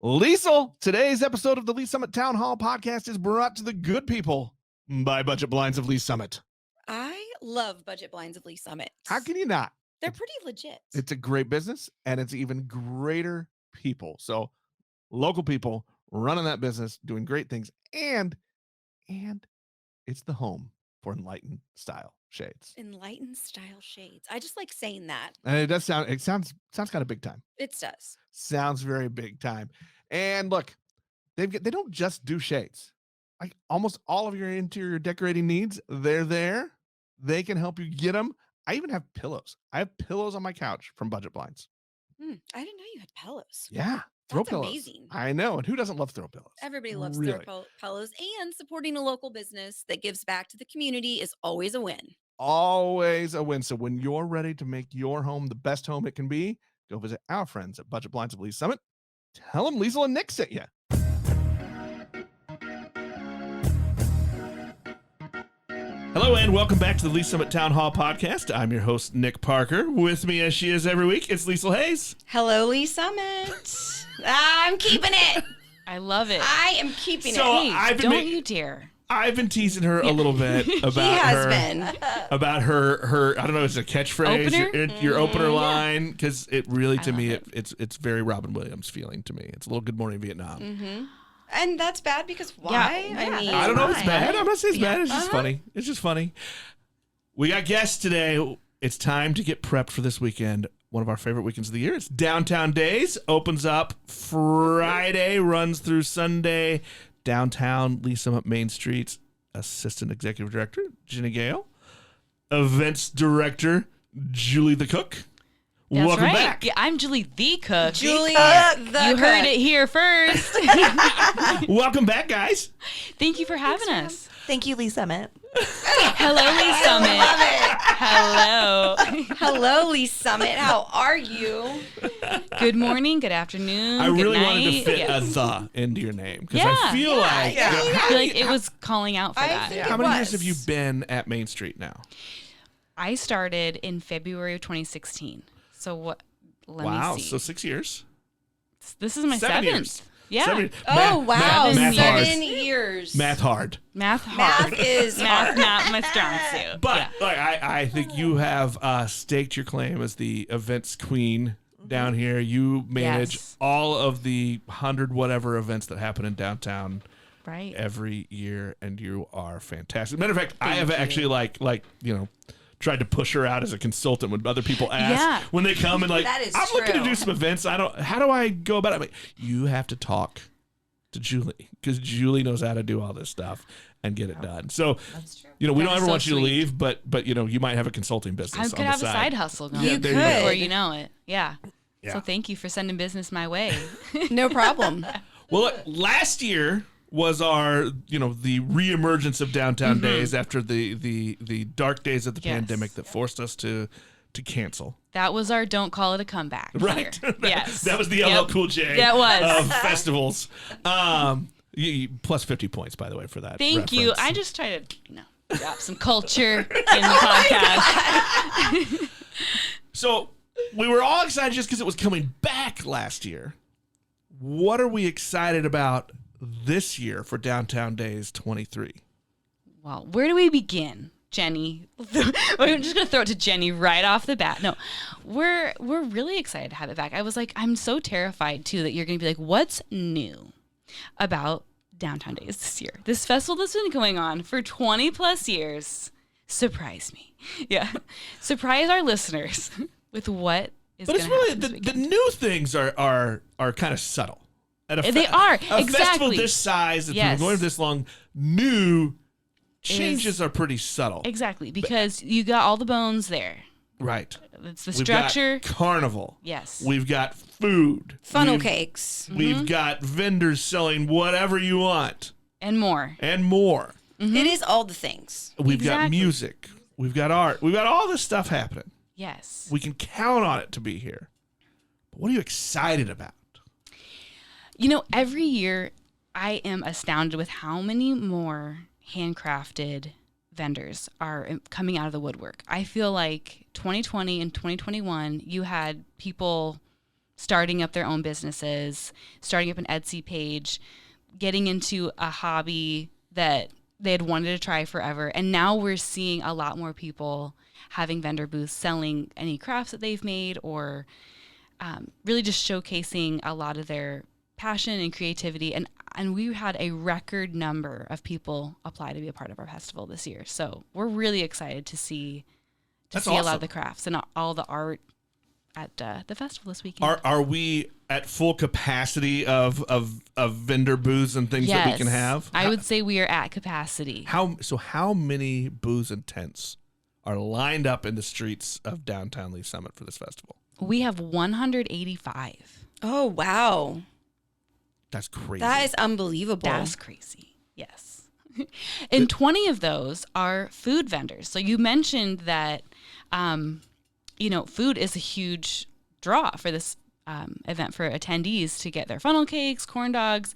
Liesl, today's episode of the Lee Summit Town Hall podcast is brought to the good people by Budget Blinds of Lee Summit. I love Budget Blinds of Lee Summit. How can you not? They're pretty legit. It's a great business, and it's even greater people. So local people running that business, doing great things, and it's the home for enlightened style shades. Enlightened style shades. I just like saying that. And it sounds kind of big time. It does. Sounds very big time. And look, they don't just do shades. Like almost all of your interior decorating needs, they're there. They can help you get them. I even have pillows. I have pillows on my couch from Budget Blinds. I didn't know you had pillows. Yeah. Throw That's pillows. Amazing. I know. And who doesn't love throw pillows? Everybody loves Really? throw pillows, and supporting a local business that gives back to the community is always a win. Always a win. So when you're ready to make your home the best home it can be, go visit our friends at Budget Blinds of Lee Summit. Tell them Liesl and Nick sent you. Hello and welcome back to the Lee Summit Town Hall podcast. I'm your host, Nick Parker. With me as she is every week, it's Liesl Hayes. Hello, Lee Summit. I'm keeping it. I love it. I am keeping it. Hey, don't you dare. I've been teasing her a little bit about about her I don't know, it's a catchphrase, your opener line, because it really, to me, it's very Robin Williams feeling to me. It's a little Good Morning Vietnam. Mm-hmm. And that's bad because why? Yeah, I mean, I don't know if it's bad. I'm not saying it's bad. It's just funny. It's just funny. We got guests today. It's time to get prepped for this weekend. One of our favorite weekends of the year. It's Downtown Days. Opens up Friday, runs through Sunday. Downtown Lee Summit Main Street's Assistant Executive Director, Jenny Gale. Events Director, Julie the Cook. That's Welcome right. back. Yeah, I'm Julie the Cook. Julie You heard it here first. Welcome back, guys. Thank you for having us. Thank you, Lee Summit. Hello, Lee Summit. Hello. Hello, Lee Summit. How are you? Good morning, good afternoon, I good really night. wanted to fit Yes. a the into your name because I feel like I feel like it was calling out for that. think how it many was. years have you been at Main Street now? I started in February of 2016. So what? Let me see. So 6 years. This is my 7 seventh. years. Yeah. 7 Oh, wow. Math hard. 7 years. Math hard. Math hard. Math is Math hard. not my strong suit. But like, I think you have staked your claim as the events queen down here. You manage all of the 100 whatever events that happen in downtown Right. every year, and you are fantastic. Matter of fact, I have actually like tried to push her out as a consultant when other people ask when they come and like, That is I'm looking to true. do some events. How do I go about it? I'm like, you have to talk to Julie because Julie knows how to do all this stuff and get it done. So, That's true. we That don't is ever so want you to sweet. leave, but you might have a consulting business. I on could the have side. a side hustle going. Yeah, there you could. go. Before you know it. Yeah. Yeah. So thank you for sending business my way. No problem. Well, look, last year was our, the reemergence of Downtown Days after the dark days of the Yes. pandemic that forced us to cancel. That was our don't call it a comeback. Right. Year. Yes. That was the LL Cool J That was. of festivals. Plus 50 points, by the way, for that. Thank you. reference. I just try to, drop some culture in the podcast. So we were all excited just because it was coming back last year. What are we excited about this year for Downtown Days 23? Well, where do we begin, Jenny? I'm just gonna throw it to Jenny right off the bat. No, we're really excited to have it back. I was like, I'm so terrified too that you're gonna be like, what's new about Downtown Days this year? This festival that's been going on for 20 plus years. Surprise me. Yeah. Surprise our listeners with what is But going it's to really happen this the weekend. new things are kind of subtle. At They are, a festival exactly. this size, that's Yes. been going this long, new changes are pretty subtle. Exactly, because you got all the bones there. Right. It's the We've structure. got carnival. Yes. We've got food. Funnel cakes. We've got vendors selling whatever you want And more. and more. It is all the things. We've got Exactly. music. We've got art. We've got all this stuff happening. Yes. We can count on it to be here. But what are you excited about? Every year I am astounded with how many more handcrafted vendors are coming out of the woodwork. I feel like 2020 and 2021, you had people starting up their own businesses, starting up an Etsy page, getting into a hobby that they had wanted to try forever. And now we're seeing a lot more people having vendor booths selling any crafts that they've made, or really just showcasing a lot of their passion and creativity. And we had a record number of people apply to be a part of our festival this year. So we're really excited to see a lot of the crafts and all the art at the festival this weekend. Are we at full capacity of vendor booths and things that we can have? I would say we are at capacity. How many booths and tents are lined up in the streets of downtown Lee Summit for this festival? We have 185. Oh, wow. That's crazy. That is unbelievable. That's crazy. Yes. And 20 of those are food vendors. So you mentioned that, food is a huge draw for this event for attendees to get their funnel cakes, corn dogs.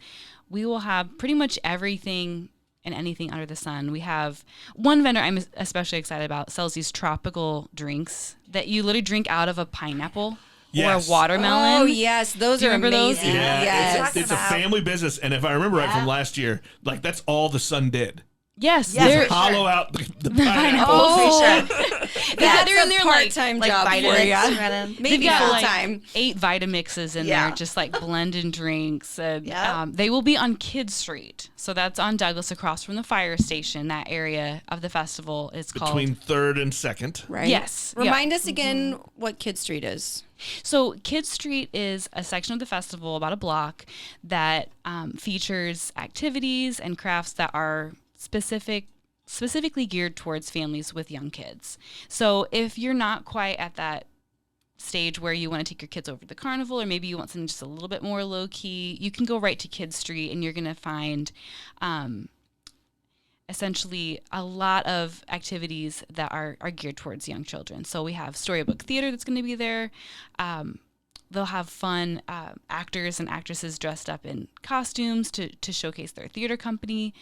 We will have pretty much everything and anything under the sun. We have one vendor I'm especially excited about, sells these tropical drinks that you literally drink out of a pineapple. Yes. Or a watermelon. Oh, yes. Those are amazing. Those? Yeah, Yes. it's a family business, and if I remember right from last year, like that's all the sun did. Yes. Yes, Hollow out the pineapple. Oh, That's that's in a their part-time job for you. Maybe They've got full-time. 8 Vitamixes in there, just like blending drinks. And, they will be on Kidd Street. So that's on Douglas across from the fire station. That area of the festival is called... Between 3rd and 2nd. Right. Yes. Remind us again what Kidd Street is. So Kidd Street is a section of the festival, about a block, that features activities and crafts that are specifically geared towards families with young kids. So if you're not quite at that stage where you want to take your kids over to the carnival, or maybe you want something just a little bit more low key, you can go right to Kidd Street and you're going to find essentially a lot of activities that are geared towards young children. So we have storybook theater that's going to be there. They'll have fun actors and actresses dressed up in costumes to showcase their theater company.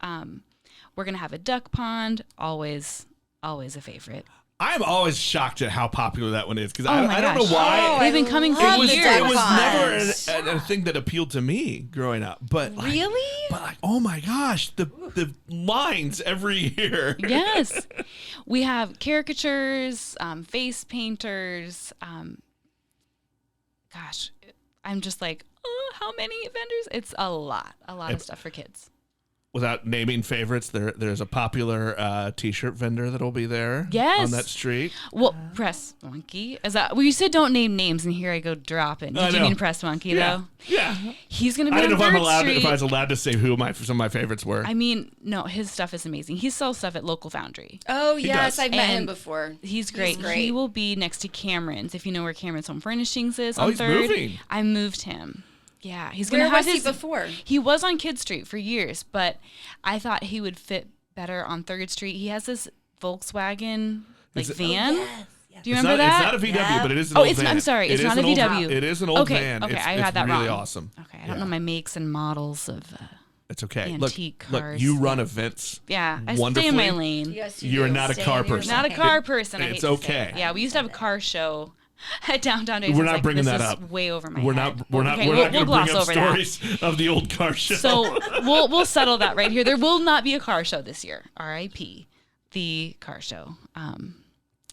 We're going to have a duck pond, always a favorite. I'm always shocked at how popular that one is, because Oh I my don't know gosh. why. They've been coming for love the years. It was ponds. never a thing that appealed to me growing up. But like, Really? But like, oh my gosh, the lines every year. Yes. We have caricatures, face painters. Gosh, I'm just like, oh, how many vendors? It's a lot of stuff for kids. Without naming favorites, there's a popular T-shirt vendor that'll be there. Yes. On that street. Well, Press Monkey is that? Well, you said don't name names, and here I go dropping. Did you know. mean Press Monkey Yeah. though? Yeah. He's gonna be I on didn't know Third if I was Street. allowed to say who some of my favorites were. I mean, no, his stuff is amazing. He sells stuff at Local Foundry. Oh, yes. does. I've met him And before. He's great. He will be next to Cameron's, if you know where Cameron's Home Furnishings is on he's 3rd. moving. I moved him. Yeah, he's gonna Where have was his. he before? He was on Kidd Street for years, but I thought he would fit better on 3rd Street. He has this Volkswagen Is it- van. Do you It's remember not, that? It's not a VW, but it is an Oh, old it's van. not, I'm sorry, It it's is not a an old- VW. It is an old van. Okay, It's, I it's had that really wrong. awesome. Okay, I don't know my makes and models of. It's okay. Antique Look, cars. you run events. Yeah, I stay wonderfully. in my lane. Yes, You're not a car person. Not a car person. I It's hate to say okay. it. Yeah, we used to have a car show at Downtown Days. We're I was not like, bringing this that is up. way over my We're head. not. We're not. Okay, We're we'll not going to gloss bring up over that. stories of the old car show. So we'll settle that right here. There will not be a car show this year. R.I.P. The car show.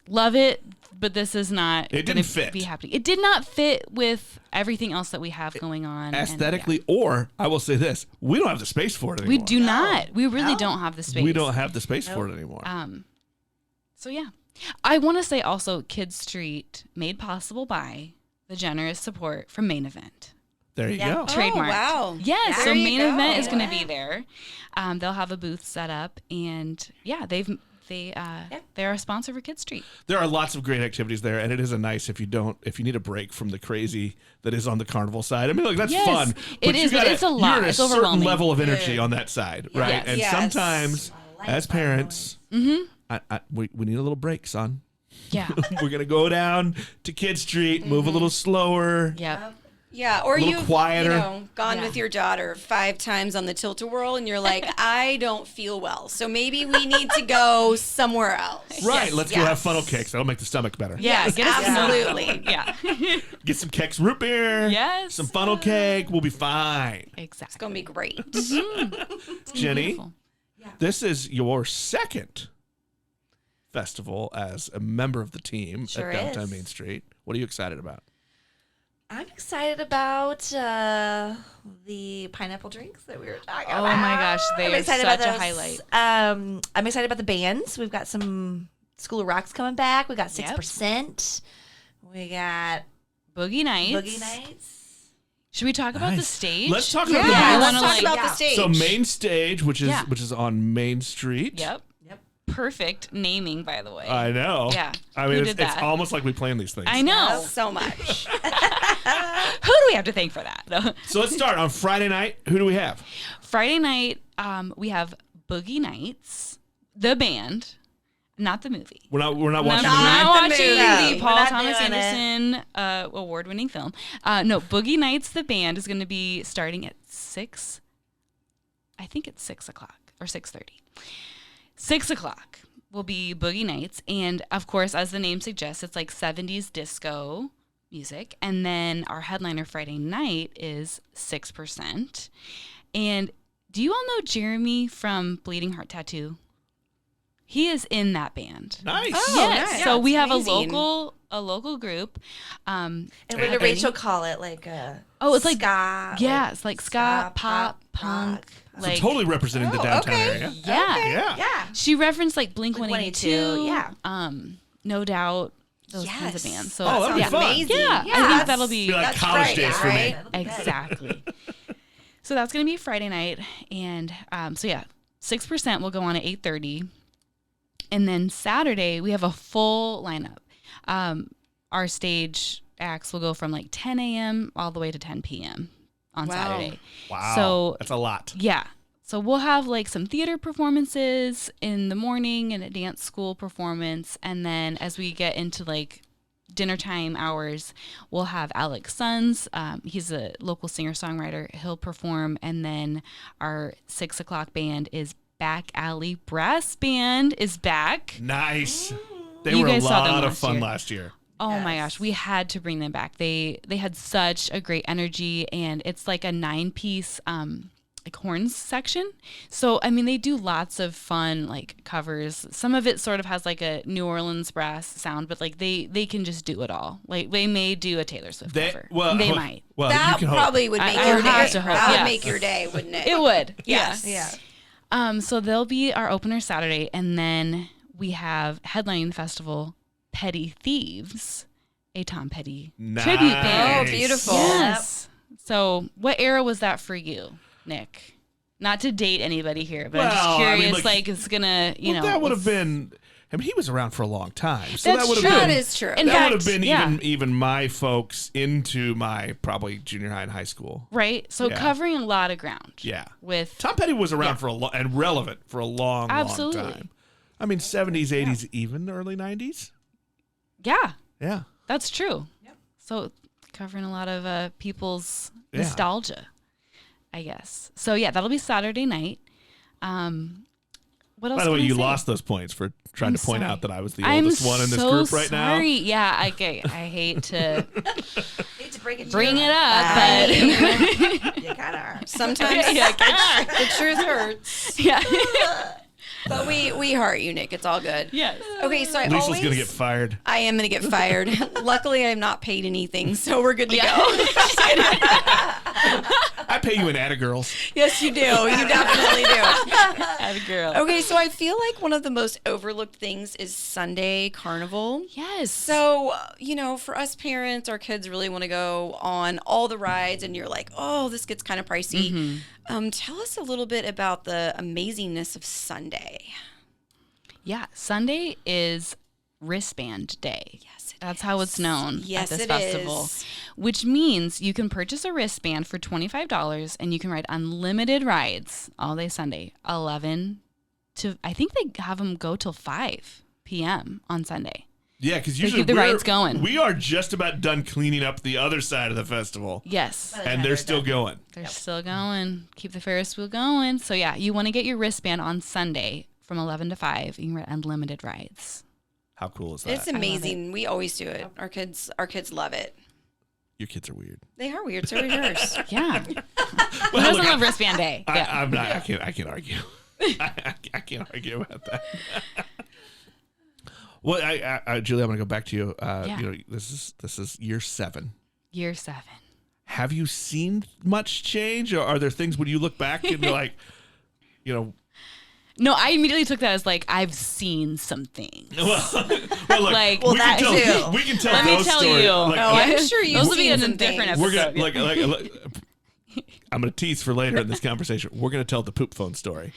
Love it, but this is not. It gonna didn't fit. Be happening. It did not fit with everything else that we have going on. and, aesthetically, yeah. or I will say this: we don't have the space for it anymore. We do not. We really don't have the space. We don't have the space for it anymore. So yeah, I want to say also, Kidd Street made possible by the generous support from Main Event. There you go. Trademark. wow. Yes, There so you Main go. Event is going to be there. They'll have a booth set up, and yeah, they're a sponsor for Kidd Street. There are lots of great activities there, and it is a nice if you need a break from the crazy that is on the carnival side. I mean, look, that's Yes, fun. it is, but it's a lot. You're at It's a certain overwhelming. level of energy on that side, right? Yes. And Yes. sometimes, as parents, we need a little break, son. Yeah. We're gonna go down to Kidd Street, move a little slower. Yep. Yeah, or little you've quieter. gone with your daughter 5 times on the tilt-a-whirl, and you're like, I don't feel well, so maybe we need to go somewhere else. Right, let's go have funnel cakes. That'll make the stomach better. Yeah, Yes, get us some- absolutely. Yeah. Get some Kex root beer. Yes. Some funnel cake. We'll be fine. Exactly. It's gonna be great. Jenny, Beautiful. this is your second festival as a member of the team Sure at Downtown is. Main Street. What are you excited about? I'm excited about the pineapple drinks that we were talking about. Oh my gosh, they I'm are excited such about a those. highlight. I'm excited about the bands. We've got some School of Rock's coming back. We got Yep. 6%. We got Boogie Nights. Boogie Nights. Should we talk about the Nice. stage? Let's talk about Yeah, the I let's wanna, talk like- about the Yeah. stage. So main stage, which Yeah. is on Main Street. Yep. Perfect naming, by the way. I know. Yeah. I Who mean, did it's that? almost like we planned these things. I know. so much. Who do we have to thank for that? No. So let's start on Friday night. Who do we have? Friday night, we have Boogie Nights, the band, not the movie. We're not watching Not the movie. the watching movie. the Paul We're not Thomas doing it. Anderson award-winning film. No, Boogie Nights, the band, is going to be starting at 6. I think it's 6 o'clock or 6:30. 6 o'clock will be Boogie Nights, and of course, as the name suggests, it's like 70s disco music. And then our headliner Friday night is 6%. And do you all know Jeremy from Bleeding Heart Tattoo? He is in that band. Nice. Oh, Yes. nice. So Yeah, we it's have amazing. a local group. And what did Okay. Rachel call it? Like Oh, it's like ska. yeah, it's like ska, pop, punk, rock. So like totally representing the downtown okay. area. yeah. Yeah. Yeah. She referenced like Blink 182, 182, yeah. No Doubt, those kinds of Yes. bands. So Oh, that'd be yeah. fun. Amazing. Yeah, I Yeah. think that'll be Be like That's college right, days for me. right? That'll be good. exactly. So that's gonna be Friday night, and so yeah, 6% will go on at 8:30, and then Saturday we have a full lineup. Our stage acts will go from like 10 a.m. all the way to 10 p.m. on Wow. Saturday. Wow. So- that's a lot. Yeah. So we'll have like some theater performances in the morning and a dance school performance. And then as we get into like dinner time hours, we'll have Alex Sons. He's a local singer-songwriter. He'll perform. And then our 6 o'clock band is Back Alley Brass Band is back. Nice. They You were a guys saw them lot of last fun year. last year. Oh my Yes. gosh, we had to bring them back. They had such a great energy, and it's like a 9-piece like horns section. So I mean, they do lots of fun like covers. Some of it sort of has like a New Orleans brass sound, but like they can just do it all. Like they may do a Taylor Swift cover. They might. Well, That you can hope. probably would make I your have day. to hope, That would yes. make your day, wouldn't it? It would. Yes. Yeah. So they'll be our opener Saturday, and then we have headlining the festival Petty Thieves, a Tom Petty tribute band. Oh, beautiful. Yes. So, what era was that for you, Nick? Not to date anybody here, but I'm Well, just I mean, curious. like- It's gonna, you know, that would have let's- been. I mean, he was around for a long time, so That's that would true. have That been. is true. In That fact, would have been yeah. even my folks into my probably junior high and high school. right. So Yeah. covering a lot of ground. Yeah. With Tom Petty was around Yeah. for a long and relevant for a long, Absolutely. long time. I mean, 70s, 80s, even early 90s. yeah, Yeah. that's true. So covering a lot of people's Yeah. nostalgia, I guess. So yeah, that'll be Saturday night. What else? By the way, can I you say? lost those points for trying I'm to point sorry. out that I was the I'm oldest one in this so group right now. sorry. Yeah, I hate to Need to bring it, bring it up, but You kind of are. Sometimes yeah, the truth hurts. yeah, But we heart you, Nick. It's all good. yes. Okay, so I Liesl's always... going to get fired. I am going to get fired. Luckily, I'm not paid anything, so we're good to Yeah. go. I pay you in Atta Girls. Yes, you do. You definitely do. Atta girl. Okay, so I feel like one of the most overlooked things is Sunday Carnival. Yes. So, for us parents, our kids really want to go on all the rides, and you're like, oh, this gets kind of pricey. Tell us a little bit about the amazingness of Sunday. Yeah, Sunday is wristband day. Yes, it That's how it's known Yes, at this it festival. is. Which means you can purchase a wristband for $25 and you can ride unlimited rides all day Sunday, 11 to, I think they have them go till 5 p.m. on Sunday. Yeah, because They usually keep the rides going. we are just about done cleaning up the other side of the festival. Yes. And they're still going. They're still going. Keep the Ferris wheel going. So yeah, you want to get your wristband on Sunday from 11 to 5. You can ride unlimited rides. How cool is that? It's amazing. We always do it. Our kids love it. Your kids are weird. They are weird. So are yours. Yeah. Who Well, doesn't look, love wristband day? Yeah. I'm not. I can't argue. I can't argue about that. Well, Julie, I'm going to go back to you. Yeah. You know, this is year 7. Year 7. Have you seen much change, or are there things when you look back and you're like, you know? No, I immediately took that as like I've seen some things. Well, look, Like, we, that can tell, too. we can tell Let me those tell stories. you. Like, Oh, like, I'm sure you've Those will be seen in a some different things. we're episode. gonna like I'm gonna tease for later in this conversation. We're gonna tell the poop phone story.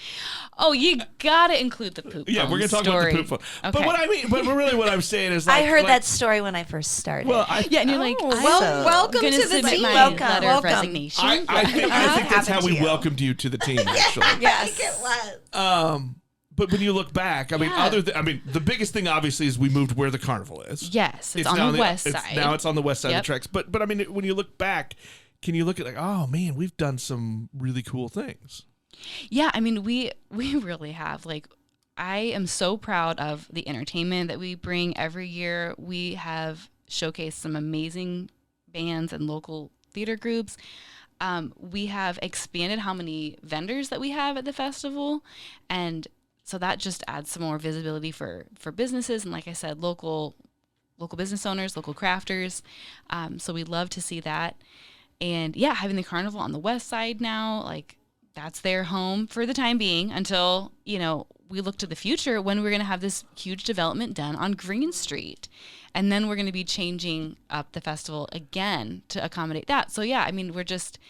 Oh, you gotta include the poop. Yeah, phone we're gonna talk story. about the poop phone. Okay. But what I mean, but really, what I'm saying is, like, I heard like, that story when I first started. Well, Yeah, and you're like, Oh, I'm well, welcome gonna to the submit team. my Welcome. letter Welcome. of resignation. I think that's how happened we to you. welcomed you to the team. Actually, Yes. it was. But when you look back, I mean, Yeah. the biggest thing obviously is we moved where the carnival is. Yes, it's on now the west side. Now it's on the west side of Yep. the tracks. But I mean, when you look back, can you look at like, oh man, we've done some really cool things. Yeah, I mean, we really have. Like, I am so proud of the entertainment that we bring every year. We have showcased some amazing bands and local theater groups. We have expanded how many vendors that we have at the festival, and so that just adds some more visibility for businesses and, like I said, local business owners, local crafters. So we love to see that. And yeah, having the carnival on the west side now, like, that's their home for the time being until, you know, we look to the future when we're going to have this huge development done on Green Street. And then we're going to be changing up the festival again to accommodate that. So yeah, I mean, we're just...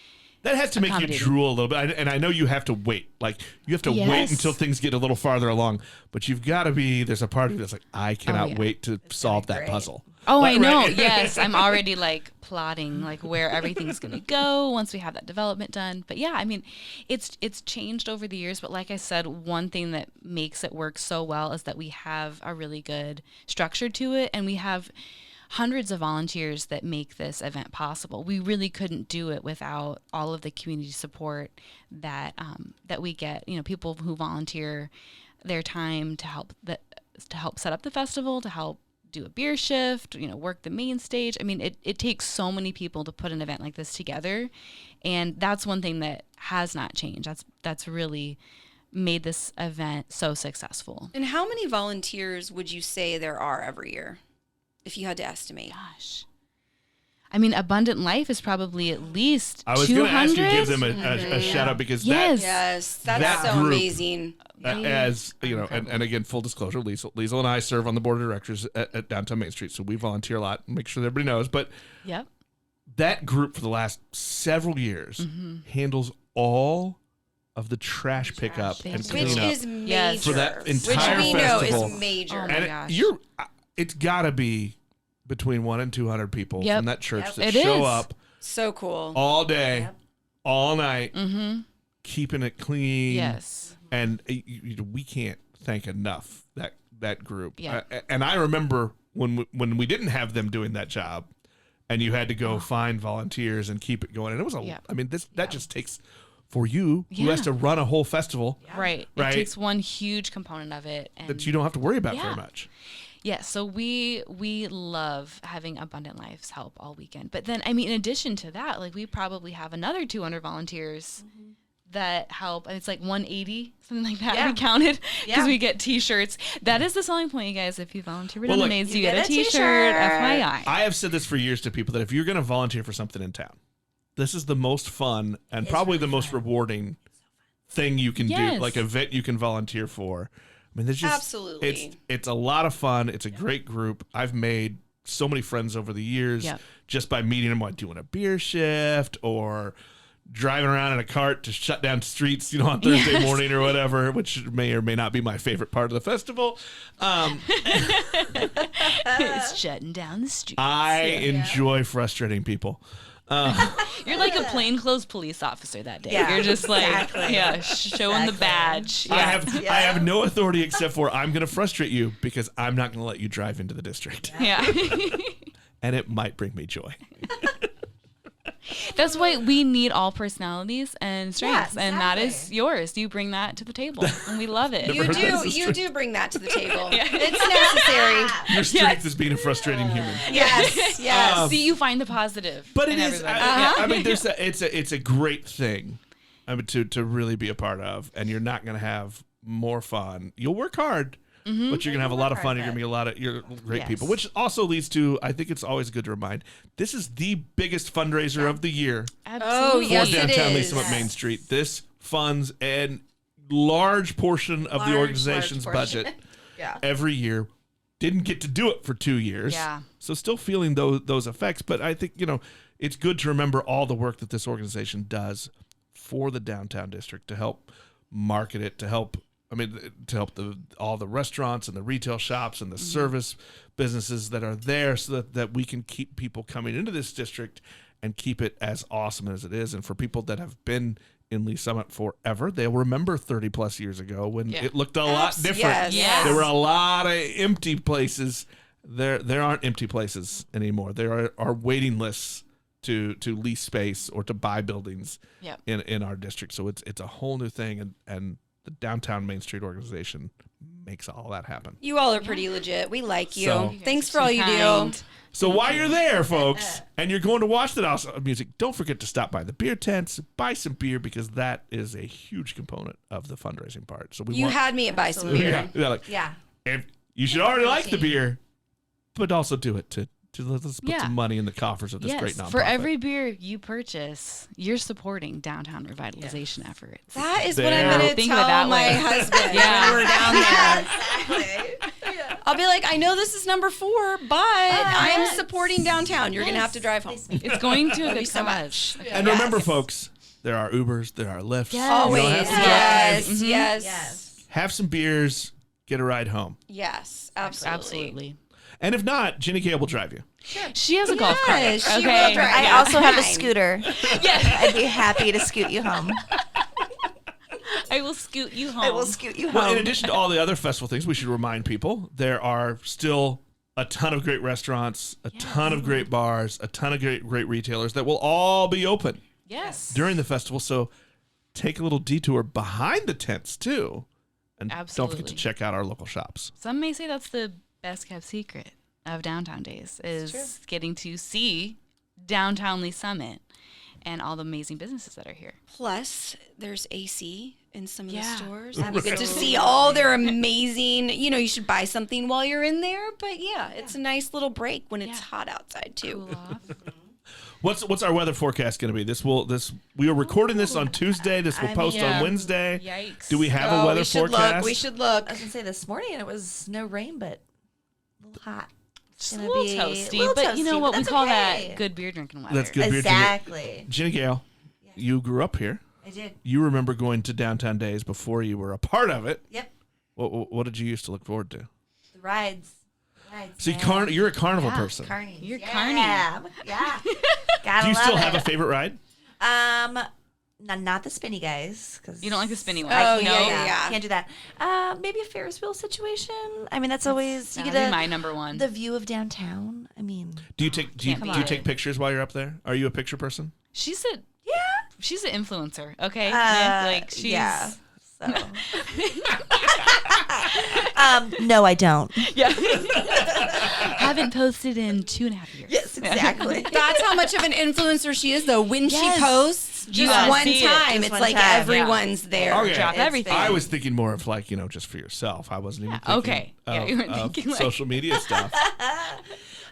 That has to make you accommodating. drool a little bit. And I know you have to wait. Like, you have to wait Yes. until things get a little farther along. But you've got to be, there's a part of you that's like, I cannot yeah. wait to solve that great. puzzle. Oh, Like, I know. right? Yes, I'm already like plotting like where everything's going to go once we have that development done. But yeah, I mean, it's changed over the years. But like I said, one thing that makes it work so well is that we have a really good structure to it, and we have hundreds of volunteers that make this event possible. We really couldn't do it without all of the community support that that we get. You know, people who volunteer their time to help set up the festival, to help do a beer shift, you know, work the main stage. I mean, it takes so many people to put an event like this together, and that's one thing that has not changed. That's really made this event so successful. And how many volunteers would you say there are every year, if you had to estimate? Gosh. I mean, Abundant Life is probably at least I was going to ask you to 200. give them a shout out because Yes. Yes, that's That so group- amazing. as you know, and again, full disclosure, Liesl and I serve on the board of directors at Downtown Main Street, so we volunteer a lot. Make sure everybody knows. But Yep. that group for the last several years handles all of the trash pickup and Which Which cleanup is major. Yes. for that Which entire we festival. know is major. Oh my and gosh. it's got to be between 100 and 200 people Yep. from that church Yep. that It show is. up So cool. all day, Yep. all night, Mm-hmm. keeping it clean. Yes. And we can't thank enough that group. Yeah. And I remember when we didn't have them doing that job, and you had to go find volunteers and keep it going. And it was Yeah. I mean, that just takes for you who has Yeah. to run a whole festival Right. Right. It takes one huge component of it. And that you don't have to worry about very Yeah. much. yeah, so we love having Abundant Lives help all weekend. But then, I mean, in addition to that, like, we probably have another 200 volunteers that help. And it's like 180, something like that. Yeah. We counted because Yeah. we get T-shirts. That is the selling point, you guys. If you volunteer with Well, look, Lemonades, you you get a get a T-shirt. T-shirt. FYI. I have said this for years to people that if you're going to volunteer for something in town, this is the most fun and probably the most rewarding thing you can do, Yes. like event you can volunteer for. I mean, there's just Absolutely. it's a lot of fun. It's a great group. I've made so many friends over the years Yep. just by meeting them while doing a beer shift or driving around in a cart to shut down streets, you know, on Thursday Yes. morning or whatever, which may or may not be my favorite part of the festival. It's shutting down the street. I enjoy frustrating people. You're like a plainclothes police officer that day. Yeah, You're just like, exactly. showing the badge. Yeah. I have no authority except for I'm going to frustrate you because I'm not going to let you drive into the district. Yeah. And it might bring me joy. That's why we need all personalities and strengths, Yeah, and that is exactly. yours. You bring that to the table, and we love it. You heard that as a do. You strength. do bring that to the table. It's necessary. Your strength is being a frustrating human. Yes. Yes. See, you find the positive. But in it is. everybody. I mean, it's a great thing. I mean, to really be a part of, and you're not going to have more fun. You'll work hard. But you're gonna have a lot of fun. You're gonna meet you're great people, which also leads to, I think it's always good to remind, this is the biggest fundraiser of the year Absolutely. Oh, yes, for it downtown is. Liesl at Main Street. This funds a large portion of the organization's portion. budget Yeah. every year. Didn't get to do it for 2 years, Yeah. so still feeling those effects. But I think it's good to remember all the work that this organization does for the downtown district to help market it, to help all the restaurants and the retail shops and the service businesses that are there so that we can keep people coming into this district and keep it as awesome as it is. And for people that have been in Lee Summit forever, they'll remember 30 plus years ago when it looked a lot different. Yes. There were a lot of empty places. There aren't empty places anymore. There are waiting lists to lease space or to buy buildings Yep. in our district. So it's a whole new thing, and the Downtown Main Street organization makes all that happen. You all are pretty legit. We like you. So- Thanks for all you do. Kind. So while you're there, folks, and you're going to watch that awesome music, don't forget to stop by the beer tents, buy some beer, because that is a huge component of the fundraising part. So You had me at buy some beer. Yeah. if you should already like the beer, but also do it to let's put Yeah. some money in the coffers of this Yes, great nonprofit. for every beer you purchase, you're supporting downtown revitalization efforts. That is There. what I'm going to Think of it tell that my way. husband Yeah. when we're down there. I'll be like, I know this is number 4, but I am supporting downtown. You're going to have to drive home. It's going to a Thank you good so cause. much. And remember, folks, there are Ubers, there are Lyfts. Yes. You Always. don't have to drive. Yes. Mhm. Yes. Yes. Have some beers, get a ride home. Yes. Absolutely. Absolutely. And if not, Jenny Gale will drive you. She has a golf cart. Yes, she Okay. will drive. I Yeah. also have a Fine. scooter. Yeah. I'd be happy to scoot you home. I will scoot you home. I will scoot you Well, home. in addition to all the other festival things, we should remind people there are still a ton of great restaurants, a ton of great bars, a ton of great retailers that will all be open Yes. during the festival. So take a little detour behind the tents too. And don't forget Absolutely. to check out our local shops. Some may say that's the best kept secret of Downtown Days is getting to see downtown Lee Summit and all the amazing businesses that are here. Plus, there's AC in some of the Yeah. stores. You get to see all their amazing, you should buy something while you're in there. But yeah, it's a nice little break when it's Yeah. hot outside too. Cool off. What's our weather forecast going to be? We are recording this on Tuesday. This will post on Wednesday. Yikes. Do we have a weather we should forecast? look. We should look. I was gonna say this morning it was no rain, but a little hot. Just a Gonna little be toasty, little but you know toasty, what? but We that's call okay. that good beer drinking weather. That's good beer drinking. Exactly. Jenny Gale, you grew up here. I did. You remember going to Downtown Days before you were a part of it. Yep. What did you used to look forward to? The rides. See, man. you're a carnival Yeah, person. Carney. You're yeah. carny. Yeah. Gotta Do you love still it. have a favorite ride? Not the spinny guys. Cause You don't like the spinny one? Oh, No. yeah. Can't do that. Maybe a Ferris wheel situation. I mean, that's always you That get would be my number one. the view of downtown. I mean, Do you take Can't do beat you it. take pictures while you're up there? Are you a picture person? She's an influencer, okay? like she's yeah. So. No, I don't. yeah. Haven't posted in 2.5 years. Yes, exactly. That's how much of an influencer she is, though. When Yes. she posts, You just gotta one see it. time, Just it's one like time, everyone's there. Okay. Drop It's everything. I was thinking more of like, just for yourself. I wasn't even thinking Okay. Yeah, of, you weren't of thinking like- social media stuff.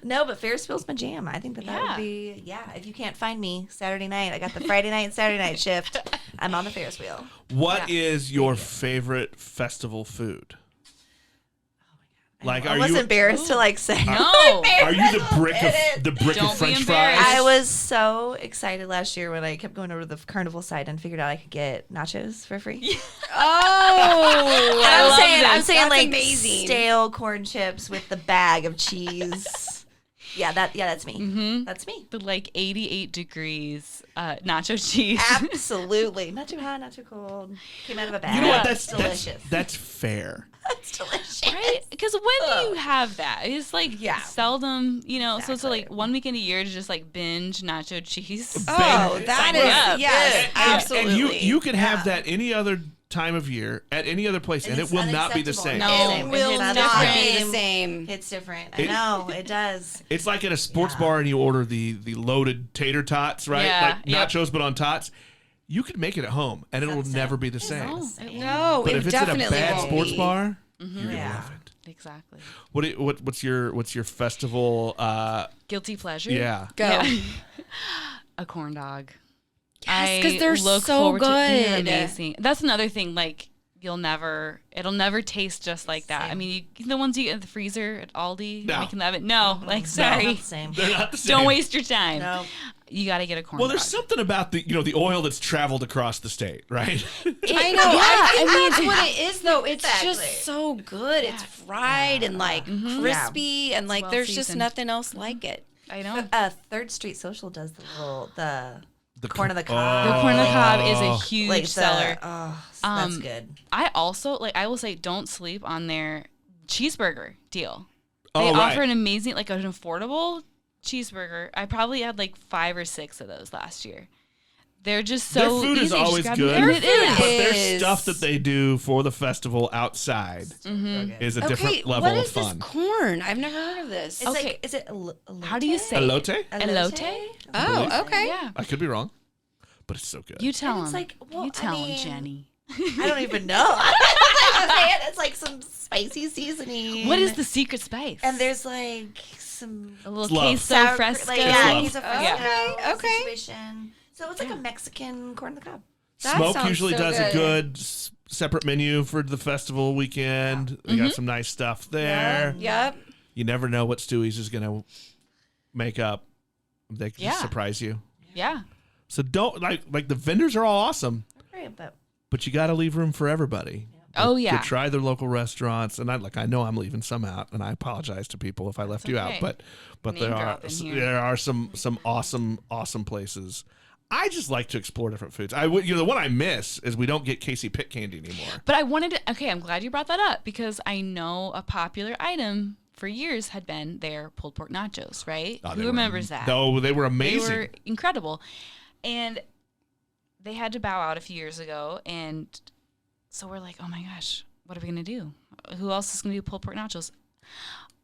No, but Ferris wheel's my jam. I think that Yeah. would be, if you can't find me Saturday night, I got the Friday night and Saturday night shift. I'm on the Ferris wheel. What is your favorite festival food? Like, I'm are almost you embarrassed to say. No. are you the brick of Don't be French embarrassed. fries? I was so excited last year when I kept going over to the carnival side and figured out I could get nachos for free. Oh, I love I'm this. saying That's like amazing. stale corn chips with the bag of cheese. That's me. Mm-hmm. That's me. The 88 degrees nacho cheese. Absolutely. Not too hot, not too cold. Came out of a bag. You know what? That's delicious. That's fair. That's delicious. Right? Because when do you have that? It's seldom, so it's like one weekend a year to just binge nacho cheese. Oh, that is, yes, absolutely. And you can have that any other time of year at any other place, and it will not be the same. No, it will not be the same. It's different. I know, it does. It's like at a sports bar and you order the loaded tater tots, right? Yeah, nachos, but on tots. You could make it at home, and it will never be the same. No, But it if it's at a definitely bad won't sports be. bar, you're gonna love it. Exactly. What's your festival? Guilty pleasure? Yeah. Go. Yeah. A corn dog. Yes, 'cause they're look so forward to- they're good. amazing. That's another thing. It'll never taste just like that. I mean, the ones you get in the freezer at Aldi, No. you can have it. No, sorry, Not the same. They're not the same. don't waste your time. No. You got to get a corn Well, dog. there's something about the oil that's traveled across the state, right? I know. I think that's what it is, though. It's Exactly. just so good. It's fried and crispy, and well there's just seasoned. nothing else like it. I know. Third Street Social does the corn of the cob. The corn on the cob is a huge seller. That's good. I also I will say, don't sleep on their cheeseburger deal. Oh, They right. offer an amazing, an affordable cheeseburger. I probably had 5 or 6 of those last year. They're just so Their food easy. is You just always grab good, them. It is. but there's is. stuff that they do for the festival outside is a different level what of is fun. this corn? I've never heard of this. It's Okay. is it elote? How do you say Elote? Elote? Oh, okay. Yeah. I could be wrong, but it's so good. You tell And him. it's well, you tell I mean, him, Jenny. I don't even know. It's like some spicy seasoning. What is the secret spice? And there's some a little It's love. queso sour fresco. love. queso fresco Okay. situation. So it's like a Mexican corn on the cob. That Smoke sounds usually so does a good. good separate menu for the festival weekend. They got some nice stuff there. Yep. You never know what Stewie's is going to make up. They can just Yeah. surprise you. Yeah. So don't like the vendors are all awesome, Right, but you got to leave room for everybody. Oh, yeah. To try their local restaurants, and I know I'm leaving some out, and I apologize to people if I left you out, okay. but Name there dropping here. there are some awesome places. I just like to explore different foods. The one I miss is we don't get Casey Pit candy anymore. But I wanted to, okay, I'm glad you brought that up because I know a popular item for years had been their pulled pork nachos, right? Oh, Who remembers that? No, they were amazing. They were incredible. And they had to bow out a few years ago. And so we're like, oh my gosh, what are we going to do? Who else is going to do pulled pork nachos?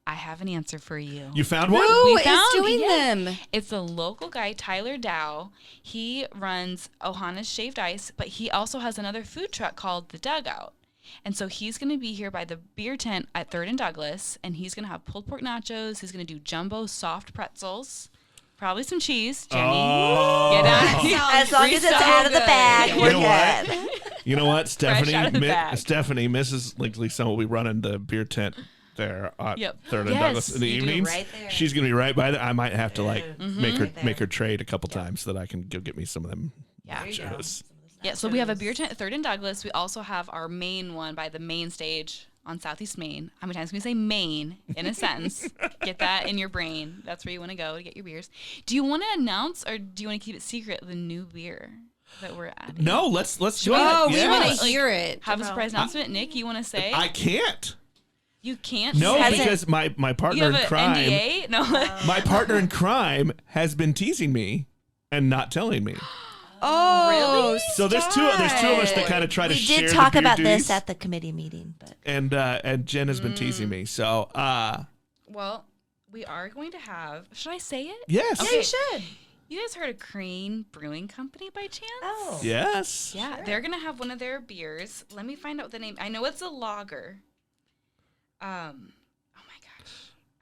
I have an answer for you. You found one? Who is found- doing yes. them? It's a local guy, Tyler Dow. He runs Ohana's Shaved Ice, but he also has another food truck called The Dugout. And so he's going to be here by the beer tent at 3rd and Douglas, and he's going to have pulled pork nachos. He's going to do jumbo soft pretzels, probably some cheese. Jenny, get out. as long as it's out of the bag, we're good. You know what, Stephanie? out of the bag. Stephanie, Mrs. Legleson will be running the beer tent there at Yep. 3rd and Yes, Douglas in the you do, evenings. right there. She's gonna be right by there. I might have to make her there. make her trade a couple times so that I can go get me some of them Yeah. nachos. Yeah, so we have a beer tent at 3rd and Douglas. We also have our main one by the main stage on Southeast Main. How many times can we say Maine in a sentence? Get that in your brain. That's where you want to go to get your beers. Do you want to announce or do you want to keep it secret, the new beer that we're adding? No, let's do it. Oh, we Yeah. want to hear it. Have a surprise announcement. Nick, you want to say? I can't. You can't? No, Has it- because my you partner have in an crime, NDA? No. my partner in crime has been teasing me and not telling me. Oh, Really? So there's two of us that kind of try to We share did the talk beer about duties, this at the committee meeting, but and Jen has been teasing me. So Well, we are going to have. Should I say it? yes, Okay. you should. You guys heard of Crane Brewing Company by chance? Oh, yes. Yeah, they're gonna have one of their beers. Let me find out the name. I know it's a lager. Oh my gosh,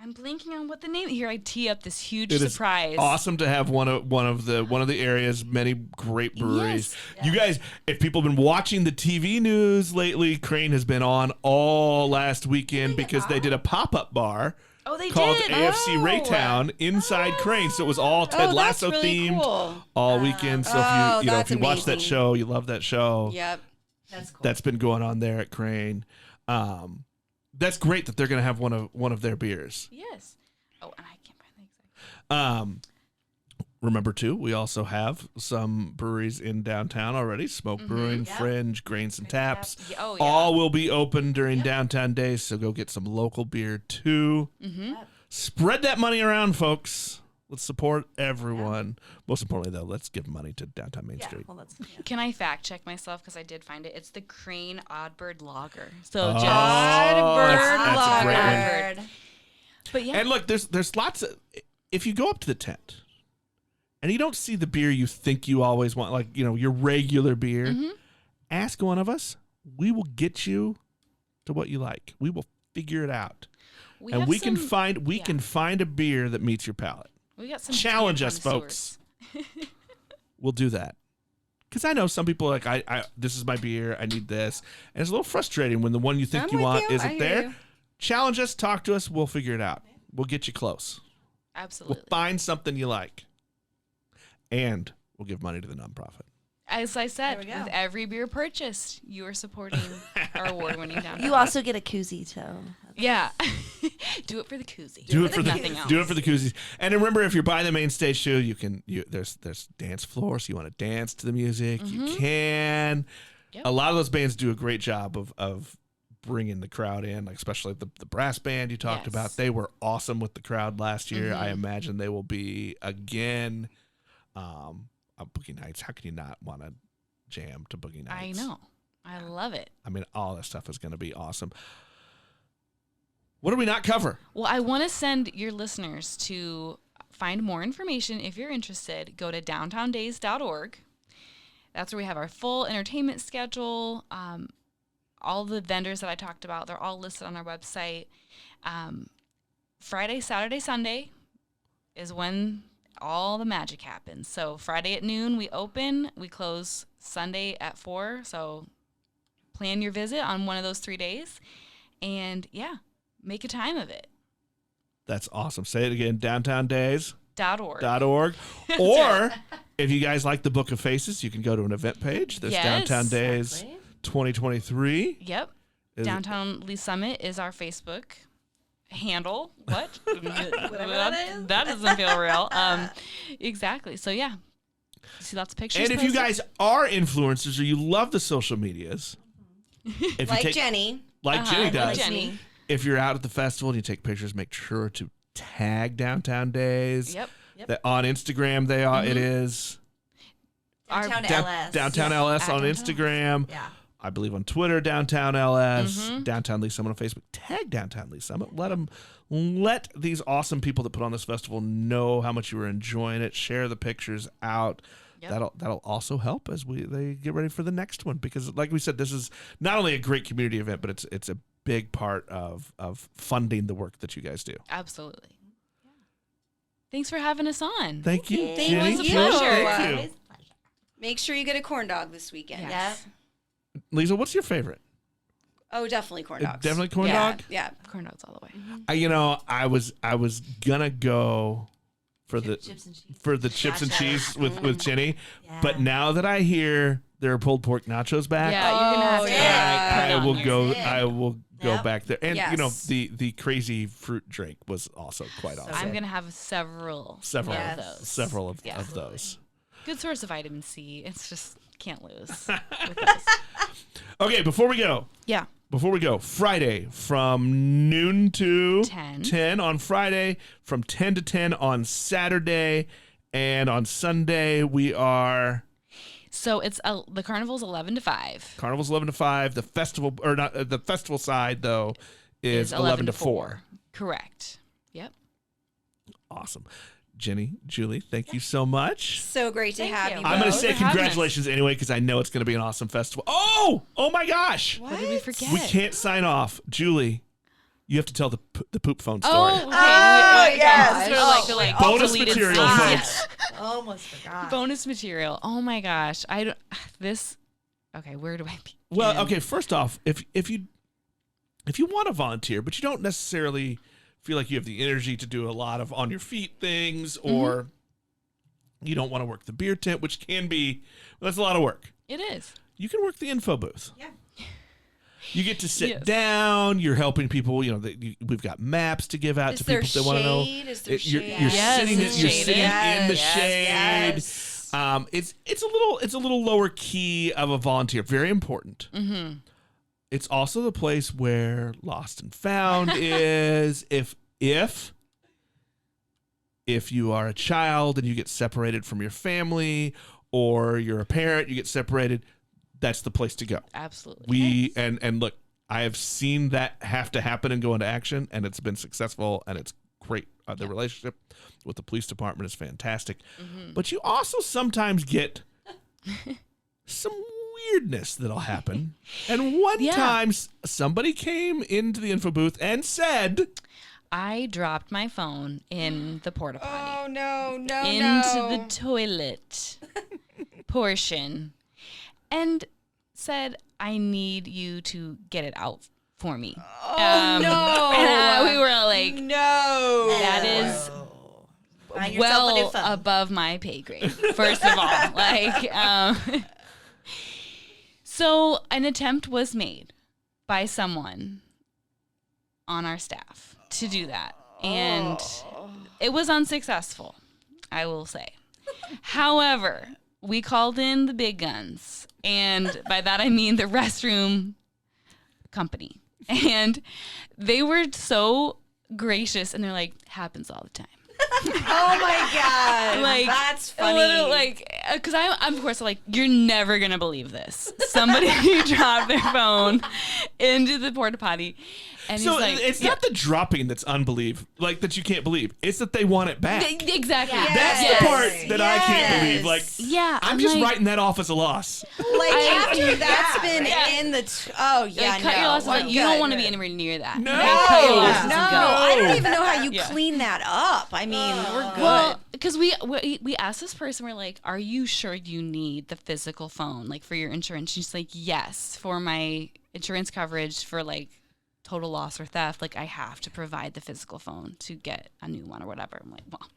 I'm blanking on what the name. Here, I tee up this huge It is surprise. awesome to have one of the area's many great breweries. You guys, if people have been watching the TV news lately, Crane has been on all last weekend because they did a pop-up bar Oh, they called did. AFC Oh. Raytown inside Crane. So it was all Ted Oh, that's Lasso really themed cool. all weekend. So Oh, if you that's if you watch that amazing. show, you love that show. Yep. that's cool. That's been going on there at Crane. That's great that they're going to have one of their beers. Yes. Oh, and I can't find the exact Remember, too, we also have some breweries in downtown already. Smoke Brewing, Yep. Fringe, Grains and Taps. Oh, yeah. All will be open during downtown days, so go get some local beer, too. Yep. Spread that money around, folks. Let's support everyone. Most importantly, though, let's give money to downtown Main Street. Well, that's, Can I fact check myself because I did find it? It's the Crane Oddbird Lager. So Oh, just that's a great one. Oddbird. But yeah, And look, there's lots of... If you go up to the tent and you don't see the beer you think you always want, like, your regular beer, ask one of us. We will get you to what you like. We will figure it out. And we can find a beer that meets your palate. We got some Challenge beer us, folks. We'll do that. Because I know some people are like, I this is my beer. I need this. And it's a little frustrating when the one you think I'm you with want you. I isn't hear there. you. Challenge us. Talk to us. We'll figure it out. We'll get you close. Absolutely. We'll find something you like. And we'll give money to the nonprofit. As I said, There we go. with every beer purchased, you are supporting our award-winning downtown. you also get a koozie too. Yeah. Do it for the koozie. Do it for the nothing else. do it for the koozies. And remember, if you're by the main stage too, there's dance floors. You want to dance to the music, you can. Yep. A lot of those bands do a great job of bringing the crowd in, like especially the brass band you talked Yes. about. They were awesome with the crowd last year. I imagine they will be again. On Boogie Nights, how can you not want to jam to Boogie Nights? I know. I love it. I mean, all that stuff is going to be awesome. What do we not cover? Well, I want to send your listeners to find more information. If you're interested, go to downtowndays.org. That's where we have our full entertainment schedule. All the vendors that I talked about, they're all listed on our website. Friday, Saturday, Sunday is when all the magic happens. So Friday at noon, we open. We close Sunday at 4. So plan your visit on one of those 3 days. And, yeah, make a time of it. That's awesome. Say it again, downtowndays.org. .org. Or if you guys like the Book of Faces, you can go to an event page. There's Yes. Downtown Days Exactly. 2023. Yep. Is- Downtown Lee Summit is our Facebook handle. What? that is. That doesn't feel real. Exactly. So yeah, see lots of pictures. And if you posted. guys are influencers or you love the social medias, if Like you take, Jenny. like Jenny like does, Jenny. if you're out at the festival and you take pictures, make sure to tag Downtown Days. Yep. That on Instagram, they are. It is Downtown Down- LS. Downtown Yeah. LS At on Downtown Instagram. Yeah. I believe on Twitter, Downtown LS, Downtown Lee Summit on Facebook. Tag Downtown Lee Summit. Let these awesome people that put on this festival know how much you were enjoying it. Share the pictures out. Yep. That'll also help as they get ready for the next one, because like we said, this is not only a great community event, but it's a big part of funding the work that you guys do. Absolutely. Thanks for having us on. Thank you, Thank Jenny. you. Jill, Thank Thank you. Always pleasure. Make sure you get a corn dog this weekend. Yes. Liesl, what's your favorite? Oh, definitely corn dogs. Definitely corn yeah, dog? Yeah. Corn dogs all the way. I was gonna go for the Chips and cheese. for the chips and Gotcha. cheese with Jenny, Yeah. but now that I hear there are pulled pork nachos back, Yeah, you're gonna have Oh, to. yeah. I put it will on go. your- That's it. I will go Yep. back there, and Yes. the crazy fruit drink was also quite awesome. I'm gonna have several Yes. of those. Several of Yeah. those. Good source of vitamin C. It's just can't lose with those. Okay, before we go, Friday from noon to 10. on Friday, from 10 to 10 on Saturday, and on Sunday we are So it's the carnival's 11 to 5. Carnival's 11 to 5. The festival, or not the festival side though, is 11 to 4. Correct. Yep. Awesome. Jenny, Julie, thank you so much. So great to Thank have you. you. I'm going to both. say for having us. congratulations anyway, because I know it's going to be an awesome festival. Oh my gosh. What did we forget? We can't sign off. Julie, you have to tell the poop phone story. Oh, okay. yes. Sort of like the like Bonus deleted material, scenes. folks. Almost forgot. Bonus material. Oh my gosh. I don't. This. Okay, where do I begin? Well, okay, first off, if you want to volunteer, but you don't necessarily feel like you have the energy to do a lot of on your feet things, or you don't want to work the beer tent, which can be, that's a lot of work. It is. You can work the info booth. Yeah. You get to sit Yes. down. You're helping people. We've got maps to give out Is to there people if they want to know. shade? Is there You're shade? Yes, sitting. it's You're shaded. sitting in the Yes, shade. yes. It's a little lower key of a volunteer. Very important. Mm-hmm. It's also the place where Lost and Found is. If you are a child and you get separated from your family, or you're a parent, you get separated, that's the place to go. Absolutely. And look, I have seen that have to happen and go into action, and it's been successful, and it's great. The relationship with the police department is fantastic. Mm-hmm. But you also sometimes get some weirdness that'll happen. And one time, somebody came into the info booth and said, I dropped my phone in the porta potty. Oh, no, into the toilet portion and said, I need you to get it out for me. Oh, no. And we were like, No. that is Find yourself a new well phone. above my pay grade, first of all. So an attempt was made by someone on our staff to do that. And it was unsuccessful, I will say. However, we called in the big guns. And by that, I mean the restroom company. And they were so gracious. And they're like, happens all the time. Oh, my God. Like, that's a funny. little, like, because I'm of course like, you're never gonna believe this. Somebody dropped their phone into the porta potty, and so he's like, it's not the dropping that's unbelief, like that you can't believe. It's that they want it back. Exactly. Yes. That's Yes. the part that I can't believe. Like, Yeah, I'm just like, writing that off as a loss. Like, after that's Yeah, been yeah. in the... oh, yeah, like, cut no. your losses. Like, I'm you don't good. want to be anywhere near that. No. Like, cut your No, losses no, and go. I don't even know how you Yeah. clean that up. I mean, we're good. Well, because we asked this person, we're like, are you sure you need the physical phone, like, for your insurance? She's like, yes, for my insurance coverage for, like, total loss or theft, like, I have to provide the physical phone to get a new one or whatever. I'm like, well,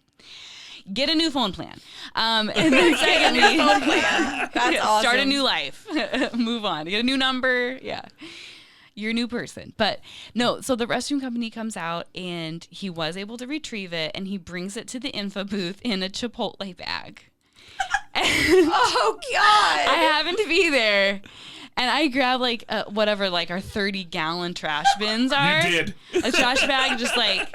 get a new phone plan. And then secondly, That's awesome. start a new life. Move on. Get a new number. Yeah. You're a new person. But no, so the restroom company comes out and he was able to retrieve it and he brings it to the info booth in a Chipotle bag. Oh, God. I happened to be there. And I grabbed like whatever like our 30-gallon trash bins are. You did. A trash bag, just like,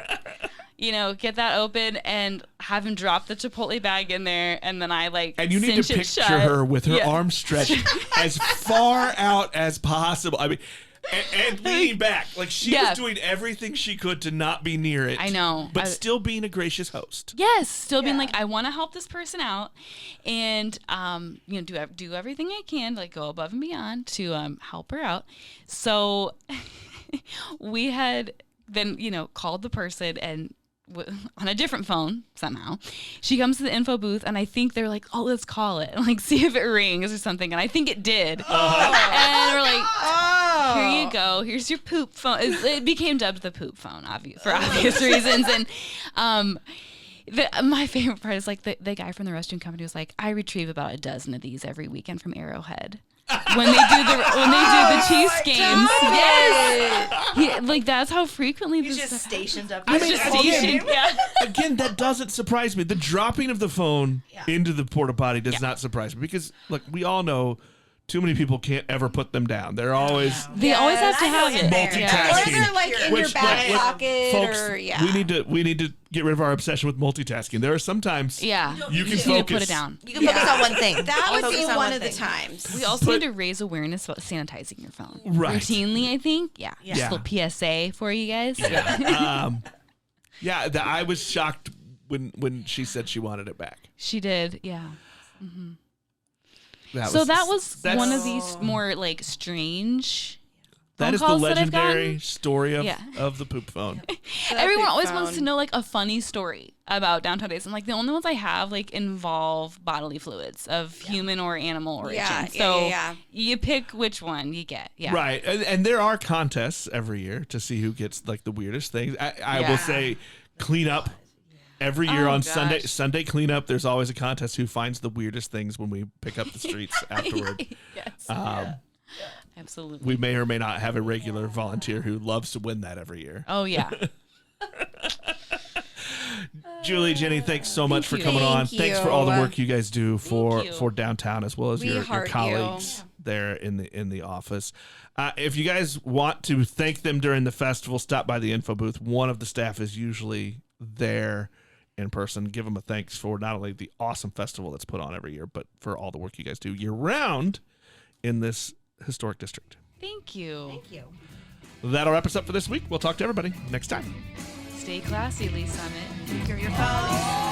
get that open and have him drop the Chipotle bag in there. And then I like And you need to cinch it picture shut. her with her Yeah. arms stretched as far out as possible. I mean, and leaning back. Like, she Yeah. was doing everything she could to not be near it. I know. But still being a gracious host. Yes, still being like, I want to help this person out, and do everything I can, like go above and beyond to help her out. So we had then called the person and on a different phone somehow. She comes to the info booth and I think they're like, oh, let's call it, like see if it rings or something, and I think it did. And we're like, here you go. Here's your poop phone. It became dubbed the poop phone, for obvious reasons. And my favorite part is like the guy from the restroom company was like, I retrieve about a dozen of these every weekend from Arrowhead. When they do the Chiefs games, yes, like that's how frequently He's this just stuff stationed up. I mean, stationed. Yeah. Again, that doesn't surprise me. The dropping of the phone into the porta potty does not surprise me because, look, we all know too many people can't ever put them down. They're always They always have to I know have it's it. there. multitasking. Or they're like in your Which, back like, pocket folks, or, yeah. we need to get rid of our obsession with multitasking. There are some times Yeah, you can just need to focus. put it down. You can focus on one thing. That would Focus be on one of the thing. times. We also But- need to raise awareness about sanitizing your phone. Right. Routinely, I think. Yeah. Just Yeah. a little PSA for you guys. I was shocked when she said she wanted it back. She did. Yeah. That That was that's- one of these more like strange. That phone is the calls that I've legendary gotten. story of, Yeah. of the poop phone. Everyone poop always phone. wants to know like a funny story about downtown days. And like the only ones I have like involve bodily fluids of human or animal origin. Yeah, So yeah. you pick which one you get. Yeah. Right. And there are contests every year to see who gets like the weirdest things. I Yeah. will say cleanup. Every year Oh, on gosh. Sunday cleanup, there's always a contest who finds the weirdest things when we pick up the streets afterward. Yes. Absolutely. We may or may not have a regular volunteer who loves to win that every year. Oh, yeah. Julie, Jenny, thanks so much for you. coming on. Thank Thanks for all the you. work you guys do for you. downtown, as well as We your heart you. colleagues there in the office. If you guys want to thank them during the festival, stop by the info booth. One of the staff is usually there in person. Give them a thanks for not only the awesome festival that's put on every year, but for all the work you guys do year round in this historic district. Thank you. Thank you. That'll wrap us up for this week. We'll talk to everybody next time. Stay classy, Lee Summit. Secure your phone.